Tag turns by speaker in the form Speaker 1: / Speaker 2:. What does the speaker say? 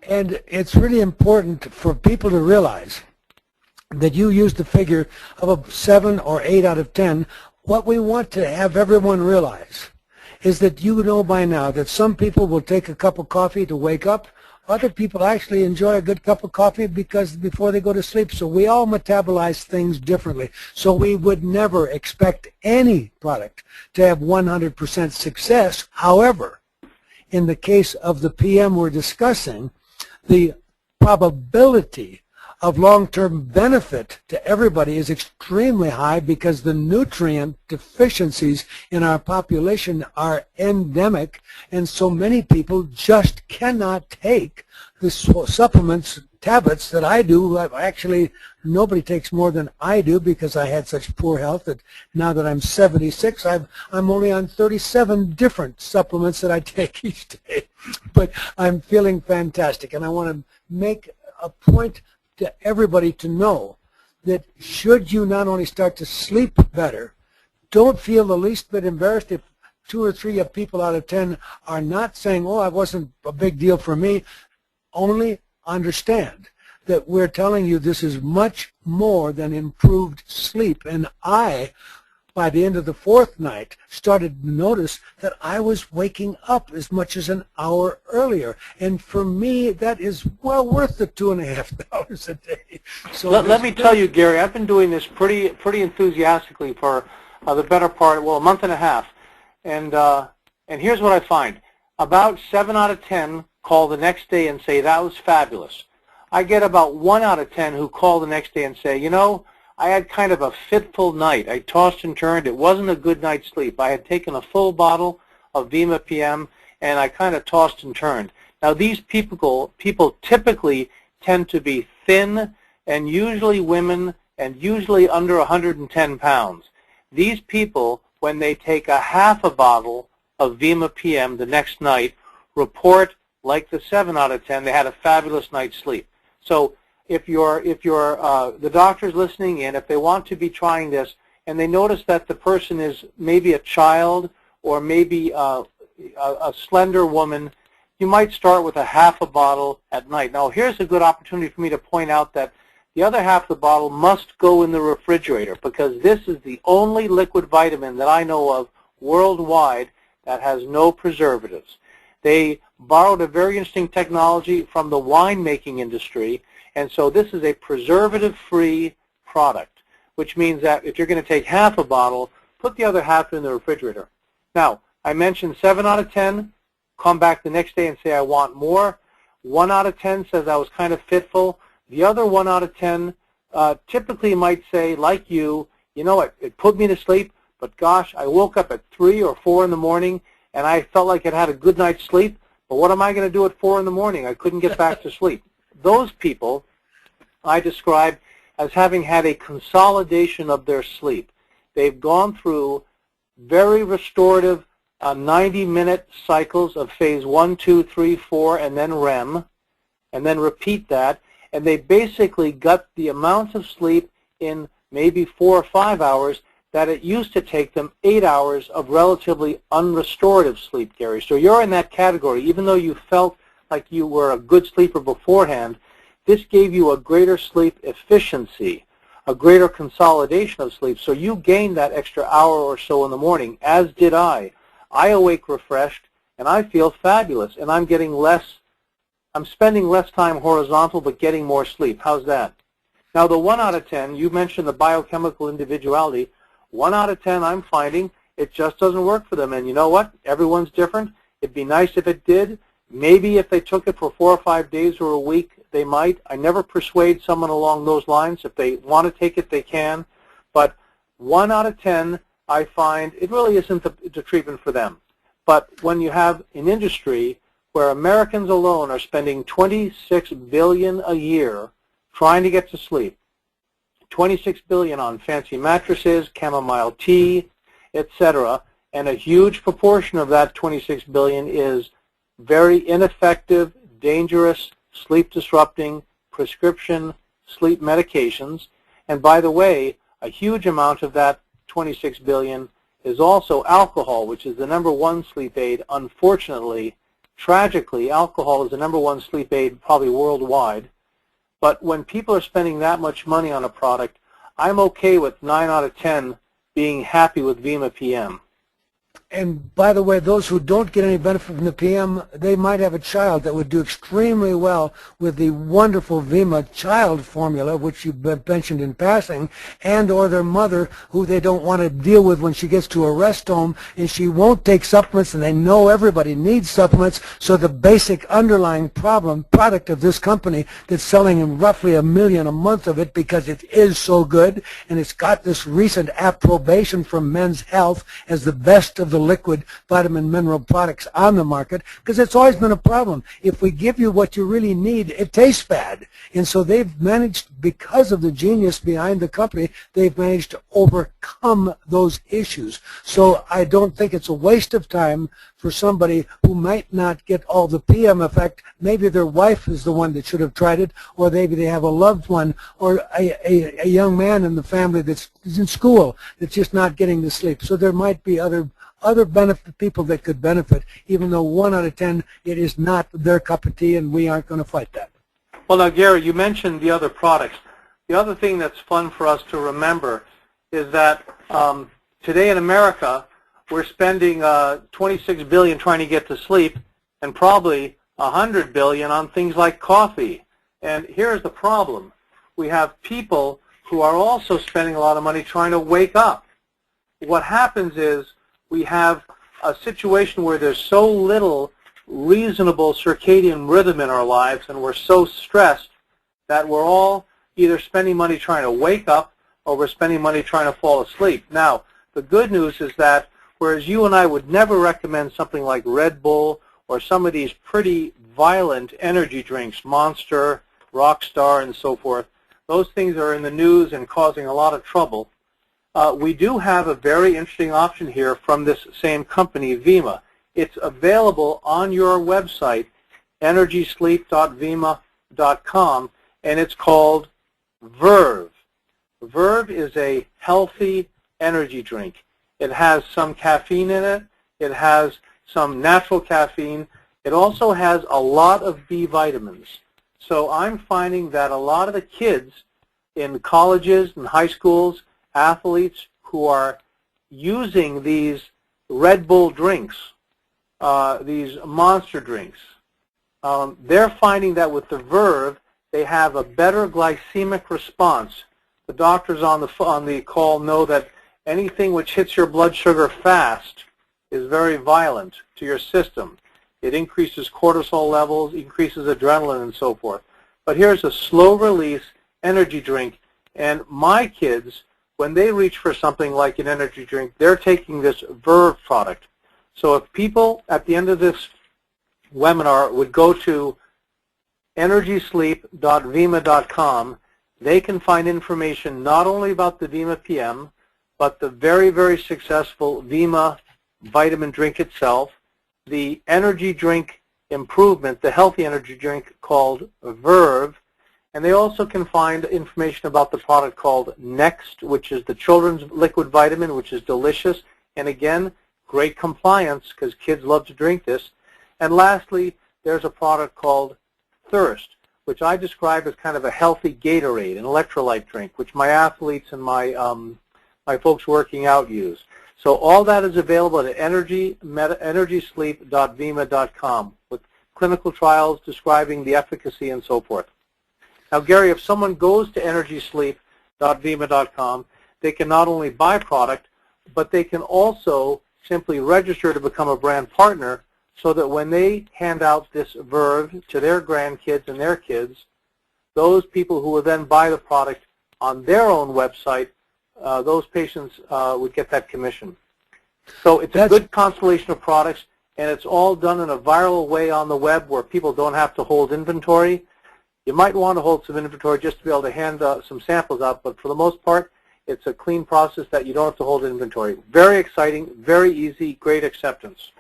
Speaker 1: And it's really important for people to realize that you use the figure of a 7 or 8 out of 10. What we want to have everyone realize is that you know by now that some people will take a cup of coffee to wake up. Other people actually enjoy a good cup of coffee because before they go to sleep. So we all metabolize things differently. So we would never expect any product to have 100% success. However, in the case of the PM we're discussing, the probability of long-term benefit to everybody is extremely high because the nutrient deficiencies in our population are endemic, and so many people just cannot take the supplements, tablets that I do. Actually, nobody takes more than I do because I had such poor health that now that I'm 76, I'm only on 37 different supplements that I take each day. But I'm feeling fantastic, and I want to make a point to everybody to know that should you not only start to sleep better, don't feel the least bit embarrassed if 2 or 3 people out of 10 are not saying, oh, it wasn't a big deal for me. Only understand that we're telling you this is much more than improved sleep. And I, by the end of the 4th night, started to notice that I was waking up as much as an hour earlier. And for me, that is well worth the $2.50 a day. So
Speaker 2: let me tell you, Gary, I've been doing this pretty enthusiastically for the better part, well, a month and a half. And here's what I find. About 7 out of 10 call the next day and say, that was fabulous. I get about 1 out of 10 who call the next day and say, you know, I had kind of a fitful night. I tossed and turned. It wasn't a good night's sleep. I had taken a full bottle of Vemma PM, and I kind of tossed and turned. Now, these people typically tend to be thin, and usually women, and usually under 110 pounds. These people, when they take a half a bottle of Vemma PM the next night, report, like the 7 out of 10, they had a fabulous night's sleep. So if the doctor's listening in, if they want to be trying this and they notice that the person is maybe a child or maybe a slender woman, you might start with a half a bottle at night. Now, here's a good opportunity for me to point out that the other half of the bottle must go in the refrigerator because this is the only liquid vitamin that I know of worldwide that has no preservatives. They borrowed a very interesting technology from the winemaking industry. And so this is a preservative-free product, which means that if you're going to take half a bottle, put the other half in the refrigerator. Now, I mentioned 7 out of 10 come back the next day and say, I want more. 1 out of 10 says I was kind of fitful. The other 1 out of 10 typically might say, like you know, it put me to sleep, but gosh, I woke up at 3 or 4 in the morning, and I felt like I'd had a good night's sleep, but what am I going to do at 4 in the morning? I couldn't get back to sleep. Those people I describe as having had a consolidation of their sleep. They've gone through very restorative 90-minute cycles of phase 1, 2, 3, 4, and then REM, and then repeat that, and they basically got the amount of sleep in maybe 4 or 5 hours that it used to take them 8 hours of relatively unrestorative sleep, Gary. So you're in that category. Even though you felt like you were a good sleeper beforehand, this gave you a greater sleep efficiency, a greater consolidation of sleep. So you gained that extra hour or so in the morning, as did I. I awake refreshed, and I feel fabulous, and I'm spending less time horizontal but getting more sleep. How's that? Now, the 1 out of 10, you mentioned the biochemical individuality. 1 out of 10, I'm finding it just doesn't work for them. And you know what? Everyone's different. It'd be nice if it did. Maybe if they took it for 4 or 5 days or a week, they might. I never persuade someone along those lines. If they want to take it, they can. But 1 out of 10, I find it really isn't the treatment for them. But when you have an industry where Americans alone are spending $26 billion a year trying to get to sleep, $26 billion on fancy mattresses, chamomile tea, etc., and a huge proportion of that $26 billion is very ineffective, dangerous, sleep-disrupting prescription sleep medications. And by the way, a huge amount of that $26 billion is also alcohol, which is the #1 sleep aid, unfortunately, tragically, alcohol is the #1 sleep aid probably worldwide. But when people are spending that much money on a product, I'm okay with 9 out of 10 being happy with Vemma PM.
Speaker 1: And by the way, those who don't get any benefit from the PM, they might have a child that would do extremely well with the wonderful Vemma child formula, which you mentioned in passing, and or their mother who they don't want to deal with when she gets to a rest home and she won't take supplements, and they know everybody needs supplements. So the basic underlying product of this company that's selling roughly 1 million a month of it because it is so good, and it's got this recent approbation from Men's Health as the best of the liquid vitamin mineral products on the market, because it's always been a problem. If we give you what you really need, it tastes bad. And so they've managed, because of the genius behind the company, they've managed to overcome those issues. So I don't think it's a waste of time for somebody who might not get all the PM effect. Maybe their wife is the one that should have tried it, or maybe they have a loved one, or a young man in the family that's in school that's just not getting the sleep. So there might be other benefit people that could benefit, even though 1 out of 10, it is not their cup of tea, and we aren't going to fight that.
Speaker 2: Well, now, Gary, you mentioned the other products. The other thing that's fun for us to remember is that today in America, we're spending $26 billion trying to get to sleep, and probably $100 billion on things like coffee. And here's the problem. We have people who are also spending a lot of money trying to wake up. What happens is we have a situation where there's so little reasonable circadian rhythm in our lives, and we're so stressed that we're all either spending money trying to wake up or we're spending money trying to fall asleep. Now, the good news is that whereas you and I would never recommend something like Red Bull or some of these pretty violent energy drinks, Monster, Rockstar, and so forth, those things are in the news and causing a lot of trouble. We do have a very interesting option here from this same company, Vemma. It's available on your website, energysleep.vemma.com, and it's called Verve. Verve is a healthy energy drink. It has some caffeine in it. It has some natural caffeine. It also has a lot of B vitamins. So I'm finding that a lot of the kids in colleges and high schools, athletes who are using these Red Bull drinks, these Monster drinks, they're finding that with the Verve, they have a better glycemic response. The doctors on the call know that anything which hits your blood sugar fast is very violent to your system. It increases cortisol levels, increases adrenaline, and so forth. But here's a slow-release energy drink, and my kids, when they reach for something like an energy drink, they're taking this Verve product. So if people at the end of this webinar would go to energysleep.vemma.com, they can find information not only about the Vemma PM, but the very, very successful Vemma vitamin drink itself, the energy drink improvement, the healthy energy drink called Verve, and they also can find information about the product called Next, which is the children's liquid vitamin, which is delicious, and again, great compliance because kids love to drink this. And lastly, there's a product called Thirst, which I describe as kind of a healthy Gatorade, an electrolyte drink, which my athletes and my folks working out use. So all that is available at energysleep.vemma.com with clinical trials describing the efficacy and so forth. Now, Gary, if someone goes to energysleep.vemma.com, they can not only buy product, but they can also simply register to become a brand partner so that when they hand out this Verve to their grandkids and their kids, those people who will then buy the product on their own website, those patients would get that commission. So it's a good constellation of products, and it's all done in a viral way on the web where people don't have to hold inventory. You might want to hold some inventory just to be able to hand some samples out, but for the most part, it's a clean process that you don't have to hold inventory. Very exciting, very easy, great acceptance.